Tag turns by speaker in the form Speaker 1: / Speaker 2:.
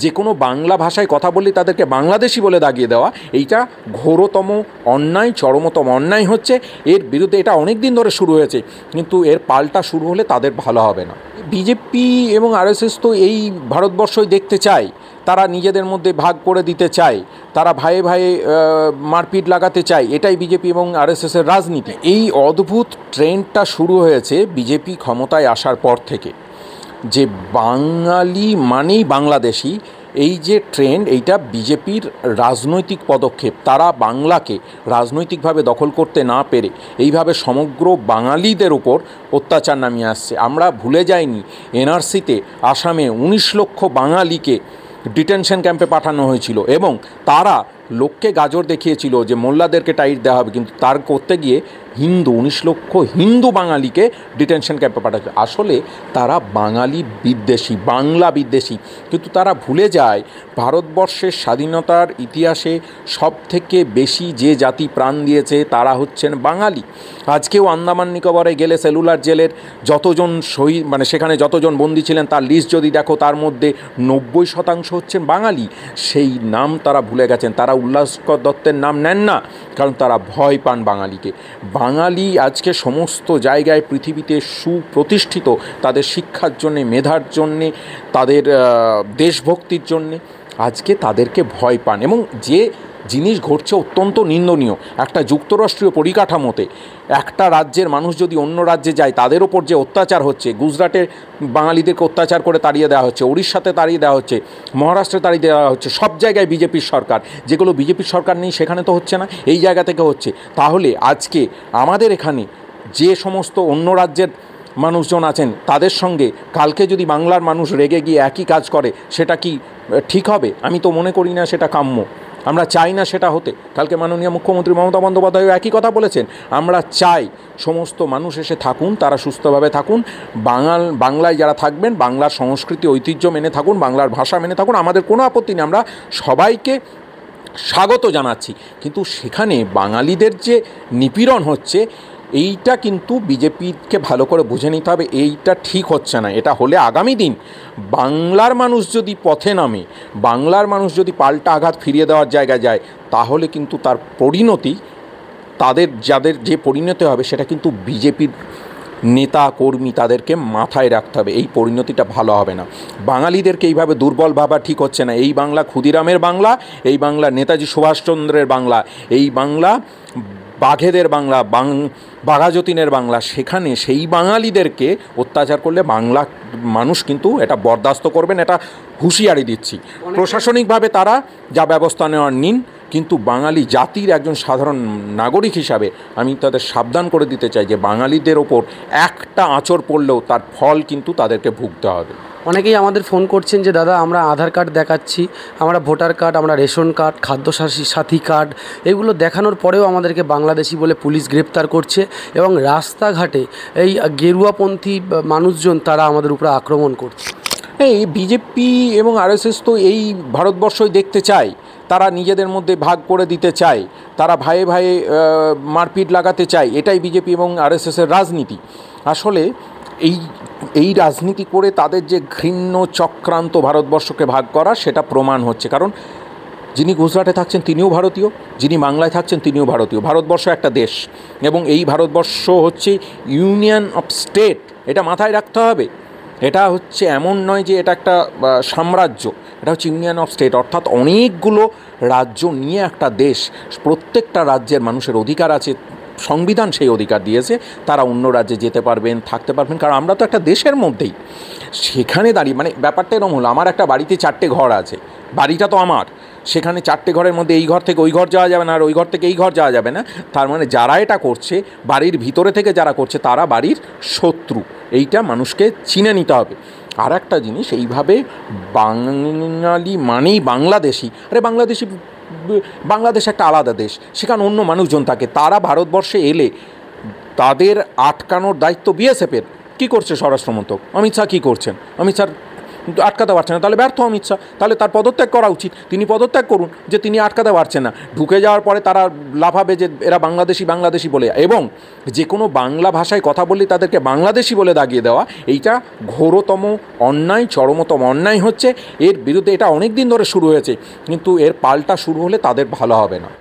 Speaker 1: যে কোনো বাংলা ভাষায় কথা বললে তাদেরকে বাংলাদেশি বলে দাগিয়ে দেওয়া, এইটা ঘোরতম অন্যায়, চরমতম অন্যায় হচ্ছে। এর বিরুদ্ধে এটা অনেক দিন ধরে শুরু হয়েছে, কিন্তু এর পাল্টা শুরু হলে তাদের ভালো হবে না। বিজেপি এবং আরএসএস তো এই ভারতবর্ষই দেখতে চায়, তারা নিজেদের মধ্যে ভাগ করে দিতে চায়, তারা ভাইয়ে ভাইয়ে মারপিট লাগাতে চায়, এটাই বিজেপি এবং আরএসএসের রাজনীতি। এই অদ্ভুত ট্রেন্ডটা শুরু হয়েছে বিজেপি ক্ষমতায় আসার পর থেকে, যে বাঙালি মানেই বাংলাদেশি, এই যে ট্রেন্ড, এইটা বিজেপির রাজনৈতিক পদক্ষেপ। তারা বাংলাকে রাজনৈতিকভাবে দখল করতে না পেরে এইভাবে সমগ্র বাঙালিদের ওপর অত্যাচার নামিয়ে আসছে। আমরা ভুলে যাইনি এনআরসিতে আসামে 19 লক্ষ বাঙালিকে ডিটেনশন ক্যাম্পে পাঠানো হয়েছিল এবং তারা লোককে গাজর দেখিয়েছিল যে মোল্লাদেরকে টাইট দেওয়া হবে, কিন্তু তার করতে গিয়ে 19 লক্ষ হিন্দু বাঙালিকে ডিটেনশন ক্যাম্পে পাঠাচ্ছে। আসলে তারা বাঙালি বিদ্বেষী, বাংলা বিদ্বেষী, কিন্তু তারা ভুলে যায় ভারতবর্ষের স্বাধীনতার ইতিহাসে সবথেকে বেশি যে জাতি প্রাণ দিয়েছে তারা হচ্ছেন বাঙালি। আজকেও আন্দামান নিকোবরে গেলে সেলুলার জেলের যতজন শহীদ, মানে সেখানে যতজন বন্দী ছিলেন তার লিস্ট যদি দেখো, তার মধ্যে 90% হচ্ছেন বাঙালি। সেই নাম তারা ভুলে গেছেন। তারা উল্লাসকর দত্তের নাম নেন না, কারণ তারা ভয় পান বাঙালিকে। বাঙালি আজকে সমস্ত জায়গায় পৃথিবীতে সুপ্রতিষ্ঠিত, তাদের শিক্ষার জন্যে, মেধার জন্যে, তাদের দেশভক্তির জন্যে। আজকে তাদেরকে ভয় পান, এবং যে জিনিস ঘটছে অত্যন্ত নিন্দনীয়। একটা যুক্তরাষ্ট্রীয় পরিকাঠামোতে একটা রাজ্যের মানুষ যদি অন্য রাজ্যে যায়, তাদের ওপর যে অত্যাচার হচ্ছে, গুজরাটের বাঙালিদেরকে অত্যাচার করে তাড়িয়ে দেওয়া হচ্ছে, উড়িষ্যাতে তাড়িয়ে দেওয়া হচ্ছে, মহারাষ্ট্রে তাড়িয়ে দেওয়া হচ্ছে, সব জায়গায় বিজেপির সরকার। যেগুলো বিজেপির সরকার নেই সেখানে তো হচ্ছে না, এই জায়গা থেকে হচ্ছে। তাহলে আজকে আমাদের এখানে যে সমস্ত অন্য রাজ্যের মানুষজন আছেন, তাদের সঙ্গে কালকে যদি বাংলার মানুষ রেগে গিয়ে একই কাজ করে, সেটা কি ঠিক হবে? আমি তো মনে করি না সেটা কাম্য। আমরা চাই না সেটা হতে। কালকে মাননীয় মুখ্যমন্ত্রী মমতা বন্দ্যোপাধ্যায়ও একই কথা বলেছেন। আমরা চাই সমস্ত মানুষ এসে থাকুন, তারা সুস্থভাবে থাকুন, বাংলায় যারা থাকবেন বাংলার সংস্কৃতি ঐতিহ্য মেনে থাকুন, বাংলার ভাষা মেনে থাকুন, আমাদের কোনো আপত্তি নেই, আমরা সবাইকে স্বাগত জানাচ্ছি। কিন্তু সেখানে বাঙালিদের যে নিপীড়ন হচ্ছে, এইটা কিন্তু বিজেপিকে ভালো করে বুঝে নিতে হবে। এইটা ঠিক হচ্ছে না। এটা হলে আগামী দিন বাংলার মানুষ যদি পথে নামে, বাংলার মানুষ যদি পাল্টা আঘাত ফিরিয়ে দেওয়ার জায়গায় যায়, তাহলে কিন্তু তার পরিণতি, যাদের যে পরিণতি হবে, সেটা কিন্তু বিজেপির নেতা কর্মী তাদেরকে মাথায় রাখতে হবে। এই পরিণতিটা ভালো হবে না। বাঙালিদেরকে এইভাবে দুর্বল ভাবা ঠিক হচ্ছে না। এই বাংলা ক্ষুদিরামের বাংলা, এই বাংলা নেতাজি সুভাষচন্দ্রের বাংলা, এই বাংলা বাঘেদের বাংলা, বাঘাযতীনের বাংলা। সেখানে সেই বাঙালিদেরকে অত্যাচার করলে বাংলা মানুষ কিন্তু এটা বরদাস্ত করবেন, এটা হুঁশিয়ারি দিচ্ছি। প্রশাসনিকভাবে তারা যা ব্যবস্থা নেওয়ার নিন, কিন্তু বাঙালি জাতির একজন সাধারণ নাগরিক হিসাবে আমি তাদের সাবধান করে দিতে চাই যে বাঙালিদের ওপর একটা আঁচড় পড়লেও তার ফল কিন্তু তাদেরকে ভুগতে হবে।
Speaker 2: অনেকেই আমাদের ফোন করছেন যে দাদা, আমরা আধার কার্ড দেখাচ্ছি, আমরা ভোটার কার্ড, আমরা রেশন কার্ড, খাদ্য সাথী কার্ড, এগুলো দেখানোর পরেও আমাদেরকে বাংলাদেশি বলে পুলিশ গ্রেপ্তার করছে, এবং রাস্তাঘাটে এই গেরুয়াপন্থী মানুষজন তারা আমাদের উপরে আক্রমণ করছে।
Speaker 1: এই বিজেপি এবং আরএসএস তো এই ভারতবর্ষই দেখতে চায়, তারা নিজেদের মধ্যে ভাগ করে দিতে চায়, তারা ভাইয়ে ভাইয়ে মারপিট লাগাতে চায়, এটাই বিজেপি এবং আরএসএসের রাজনীতি। আসলে এই রাজনীতি করে তাদের যে ঘৃণ্য চক্রান্ত ভারতবর্ষকে ভাগ করা, সেটা প্রমাণ হচ্ছে। কারণ যিনি গুজরাটে থাকছেন তিনিও ভারতীয়, যিনি বাংলায় থাকছেন তিনিও ভারতীয়। ভারতবর্ষ একটা দেশ, এবং এই ভারতবর্ষ হচ্ছে ইউনিয়ন অফ স্টেট, এটা মাথায় রাখতে হবে। এটা হচ্ছে এমন নয় যে এটা একটা সাম্রাজ্য, এটা হচ্ছে ইউনিয়ন অফ স্টেট, অর্থাৎ অনেকগুলো রাজ্য নিয়ে একটা দেশ। প্রত্যেকটা রাজ্যের মানুষের অধিকার আছে, সংবিধান সেই অধিকার দিয়েছে, তারা অন্য রাজ্যে যেতে পারবেন, থাকতে পারবেন। কারণ আমরা তো একটা দেশের মধ্যেই। সেখানে দাঁড়িয়ে মানে ব্যাপারটা এরকম হলো, আমার একটা বাড়িতে 4টে ঘর আছে, বাড়িটা তো আমার, সেখানে 4টে ঘরের মধ্যে এই ঘর থেকে ওই ঘর যাওয়া যাবে না, আর ওই ঘর থেকে এই ঘর যাওয়া যাবে না। তার মানে যারা এটা করছে, বাড়ির ভিতরে থেকে যারা করছে, তারা বাড়ির শত্রু। এইটা মানুষকে চিনে নিতে হবে। আর একটা জিনিস, এইভাবে বাঙালি মানেই বাংলাদেশি, বাংলাদেশ একটা আলাদা দেশ, সেখানে অন্য মানুষজন থাকে। তারা ভারতবর্ষে এলে তাদের আটকানোর দায়িত্ব বিএসএফের। কী করছে স্বরাষ্ট্রমন্ত্রক? অমিত শাহ কী করছেন? অমিত শাহ আটকাতে পারছে না, তাহলে ব্যর্থ অমিত শাহ, তাহলে তার পদত্যাগ করা উচিত। তিনি পদত্যাগ করুন, যে তিনি আটকাতে পারছেন না। ঢুকে যাওয়ার পরে তারা লাফাবে যে এরা বাংলাদেশি বাংলাদেশি বলে, এবং যে কোনো বাংলা ভাষায় কথা বললে তাদেরকে বাংলাদেশি বলে দাগিয়ে দেওয়া, এইটা ঘোরতম অন্যায়, চরমতম অন্যায় হচ্ছে। এর বিরুদ্ধে এটা অনেক দিন ধরে শুরু হয়েছে, কিন্তু এর পাল্টা শুরু হলে তাদের ভালো হবে না।